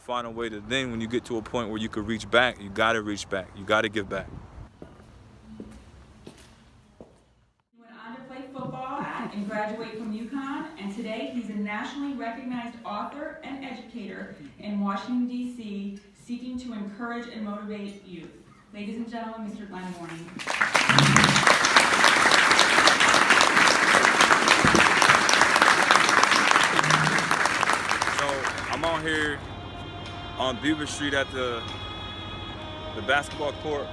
find a way to then, when you get to a point where you could reach back, you gotta reach back. You gotta give back. He went on to play football and graduate from UConn, and today he's a nationally recognized author and educator in Washington, D.C., seeking to encourage and motivate youth. Ladies and gentlemen, Mr. Glenn Mourning. I'm out here on Beaver Street at the basketball court,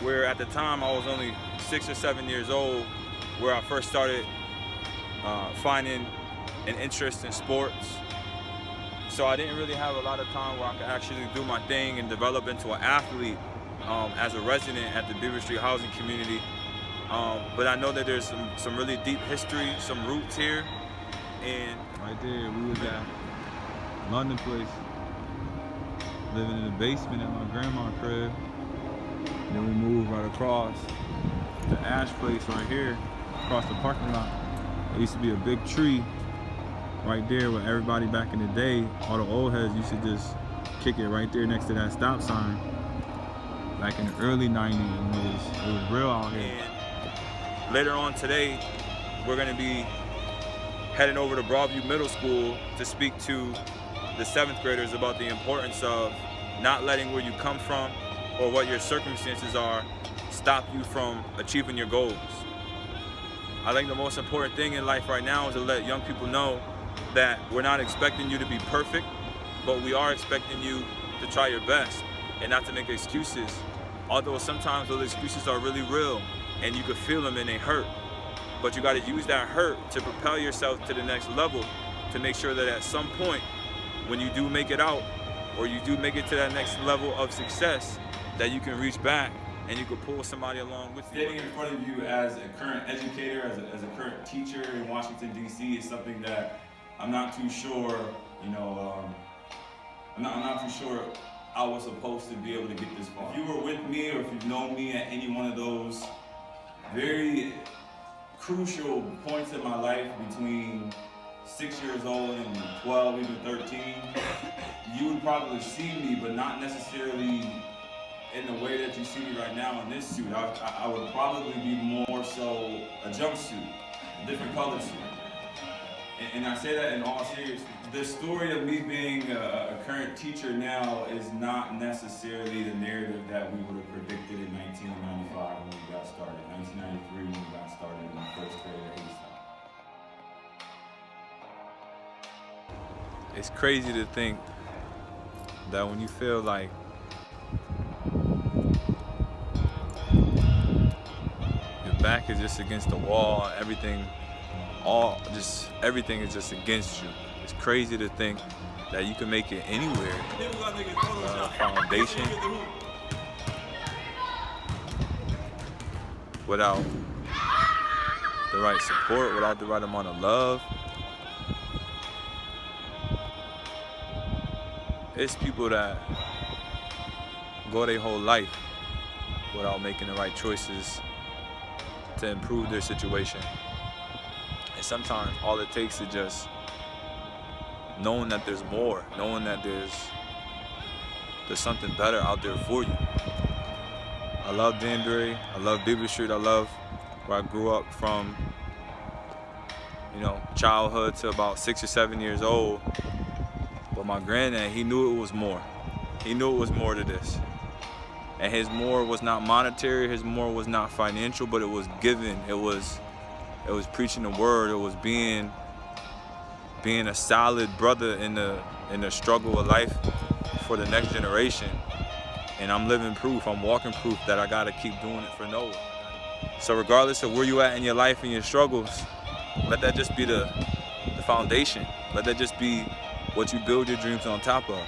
where at the time I was only 6 or 7 years old, where I first started finding an interest in sports. So I didn't really have a lot of time where I could actually do my thing and develop into an athlete as a resident at the Beaver Street housing community. But I know that there's some really deep history, some roots here. And right there, we was at London place, living in the basement at my grandma's crib. Then we moved right across the Ash place right here, across the parking lot. There used to be a big tree right there where everybody back in the day, all the old heads used to just kick it right there next to that stop sign. Back in the early 90s, it was real out here. And later on today, we're gonna be heading over to Broadview Middle School to speak to the 7th graders about the importance of not letting where you come from or what your circumstances are stop you from achieving your goals. I think the most important thing in life right now is to let young people know that we're not expecting you to be perfect, but we are expecting you to try your best and not to make excuses. Although sometimes those excuses are really real and you can feel them and they hurt. But you gotta use that hurt to propel yourself to the next level, to make sure that at some point, when you do make it out, or you do make it to that next level of success, that you can reach back and you can pull somebody along with you. Standing in front of you as a current educator, as a current teacher in Washington, D.C. is something that I'm not too sure, I'm not too sure I was supposed to be able to get this far. If you were with me or if you've known me at any one of those very crucial points in my life between 6 years old and 12, even 13, you would probably see me, but not necessarily in the way that you see me right now in this suit. I would probably be more so a jumpsuit, a different color suit. And I say that in all seriousness. The story of me being a current teacher now is not necessarily the narrative that we would have predicted in 1995 when we got started, 1993 when we got started in the first grade at East. It's crazy to think that when you feel like your back is just against the wall, everything is just against you. It's crazy to think that you can make it anywhere. Foundation without the right support, without the right amount of love. It's people that go their whole life without making the right choices to improve their situation. And sometimes all it takes is just knowing that there's more, knowing that there's something better out there for you. I love Danbury, I love Beaver Street, I love where I grew up from, childhood to about 6 or 7 years old. But my granddad, he knew it was more. He knew it was more to this. And his more was not monetary, his more was not financial, but it was giving. It was preaching the word. It was being a solid brother in the struggle of life for the next generation. And I'm living proof, I'm walking proof that I gotta keep doing it for Noah. So regardless of where you at in your life and your struggles, let that just be the foundation. Let that just be what you build your dreams on top of.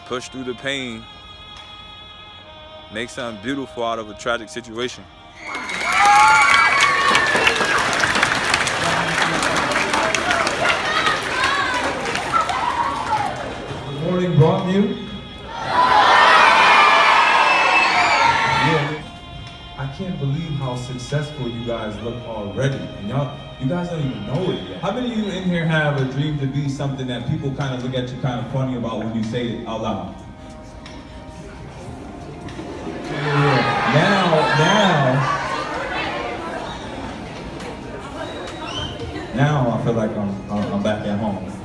Push through the pain. Make something beautiful out of a tragic situation. Good morning, Broadview. Yeah, I can't believe how successful you guys look already. And y'all, You guys don't even know it yet. How many of you in here have a dream to be something that people kind of look at you kind of funny about when you say it out loud? Yeah. Now I feel like I'm back at home.